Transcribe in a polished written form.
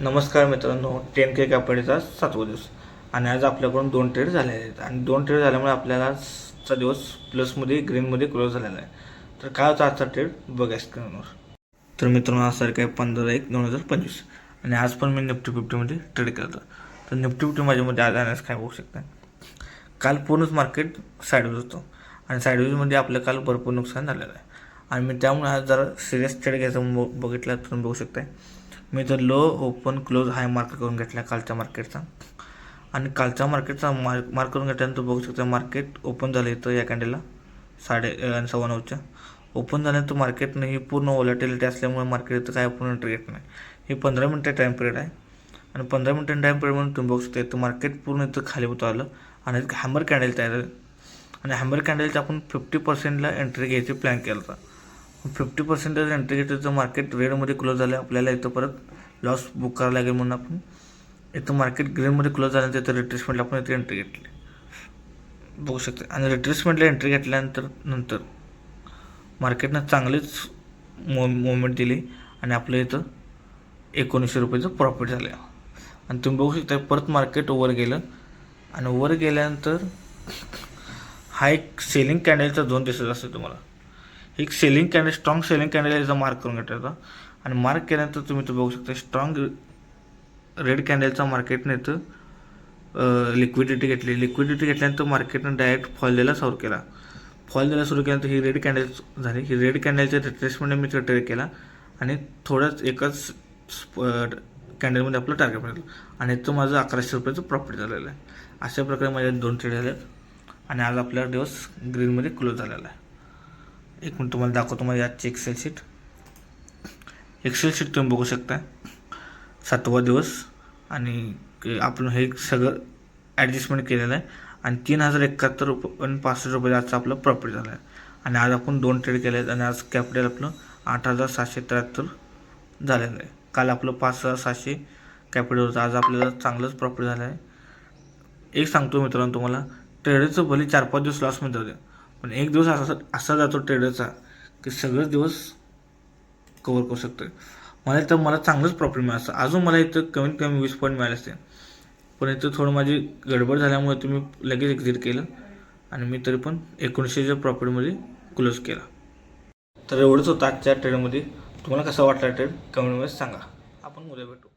नमस्कार मित्रांनो, 10K कॅपिटलचा 7वा दिवस आणि आज आपल्याकडून 2 ट्रेड झालेले आहेत आणि 2 ट्रेड झाल्यामुळे आपल्याला आजचा दिवस प्लसमध्ये ग्रीनमध्ये क्लोज झालेला आहे. तर काय होता आजचा ट्रेड बघा स्क्रीनवर. तर मित्रांनो आज तारीख आहे 15/1/2025 आणि आज पण मी निफ्टी 50मध्ये ट्रेड केला होता. तर निफ्टी 50 माझ्यामध्ये आज आणण्यास काय बघू शकता. काल पूर्णच मार्केट साईडवेज होतं आणि साईडवेजमध्ये आपलं काल भरपूर नुकसान झालेलं आहे आणि मी त्यामुळे आज जरा सिरियस ट्रेड घ्यायचा बघितला तर तुम्ही बघू शकता. मी तर लो ओपन क्लोज हाय मार्क करून घेतला कालच्या मार्केटचा आणि कालच्या मार्केटचा मार्क करून घेतल्यानंतर बघू शकता मार्केट ओपन झालं इथं या कॅन्डलला 9:15 ओपन झाल्यानंतर मार्केटनं ही पूर्ण व्हॉलॅटिलिटी असल्यामुळे मार्केट इथं काय पूर्ण एंट्री घेत नाही. हे 15 मिनिटं टाईम पिरियड आहे आणि 15 मिनिटं टाईम पिरियडमध्ये तुम्ही बघू शकता इथं मार्केट पूर्ण इथं खाली उतरलं आणि हॅमर कॅन्डल तयार झालं आणि हॅमर कॅन्डलचा आपण 50%ला एंट्री घ्यायची प्लॅन केला होता. 50% एंट्री घेतली तर मार्केट रेडमध्ये क्लोज झालं. आपल्याला इथं परत लॉस बुक करावं लागेल म्हणून आपण इथं मार्केट ग्रीनमध्ये क्लोज झाल्यानंतर इथं रिट्रेसमेंटला आपण इथे एंट्री घेतली बघू शकता आणि रिट्रेसमेंटला एंट्री घेतल्यानंतर मार्केटनं चांगलीच मुवमेंट दिली आणि आपलं इथं 1900 रुपयाचं प्रॉफिट झालं आणि तुम्ही बघू शकता परत मार्केट ओव्हर गेलं आणि ओव्हर गेल्यानंतर हा एक सेलिंग कॅन्डलचा झोन दिसत असतो तुम्हाला. एक selling candle strong selling candle याचा मार्क करून घेतला आणि मार्क केल्यानंतर तुम्ही तो बघू शकता स्ट्रॉंग रेड कॅन्डलचा मार्केटने इथं लिक्विडिटी घेतल्यानंतर मार्केटनं डायरेक्ट फॉल द्यायला सुरू केला. फॉल द्यायला सुरू केल्यानंतर ही रेड कॅन्डल झाली. ही रेड कॅन्डलच्या रिट्रेसमेंटने मी तो ट्रेड केला आणि थोडंच एकच कॅन्डलमध्ये आपलं टार्गेट मिळालं आणि इथं माझं 1100 रुपयाचं प्रॉफिट झालेलं आहे. अशा प्रकारे माझ्या 2 ट्रेड झाले आणि आज आपला दिवस ग्रीनमध्ये क्लोज झालेला आहे. एक मिनिट तुम्हाला दाखवतो माझी आजची एक्सेल शीट तुम्ही बघू शकता. 7वा दिवस आणि आपण हे सगळं ॲडजस्टमेंट केलेलं आहे आणि 3071 रुपये आणि 65 रुपये आजचा आपलं प्रॉफिट झाला आहे आणि आज आपण 2 ट्रेड केले आहेत आणि आज कॅपिटल आपलं 8773 झालेलं आहे. काल आपलं 5700 कॅपिटल होतं. आज आपल्याला चांगलंच प्रॉफिट झालं आहे. एक सांगतो मित्रांनो तुम्हाला, ट्रेडरचं भले 4-5 दिवस लॉसमध्ये जाऊ द्या पण एक दिवस असा जातो ट्रेडरचा की सगळेच दिवस कवर करू शकतो. मला चांगलंच प्रॉफिट मिळालं. अजून मला इथं कमीत कमी 20 पॉईंट मिळाले असते पण इथं थोडं माझी गडबड झाल्यामुळे तुम्ही लगेच एक्झिट केलं आणि मी तरी पण 1900च्या प्रॉफिटमध्ये क्लोज केला. तर एवढंच होतं आजच्या ट्रेडमध्ये. तुम्हाला कसा वाटला ट्रेड कमेंटमध्ये सांगा. आपण उद्या भेटू.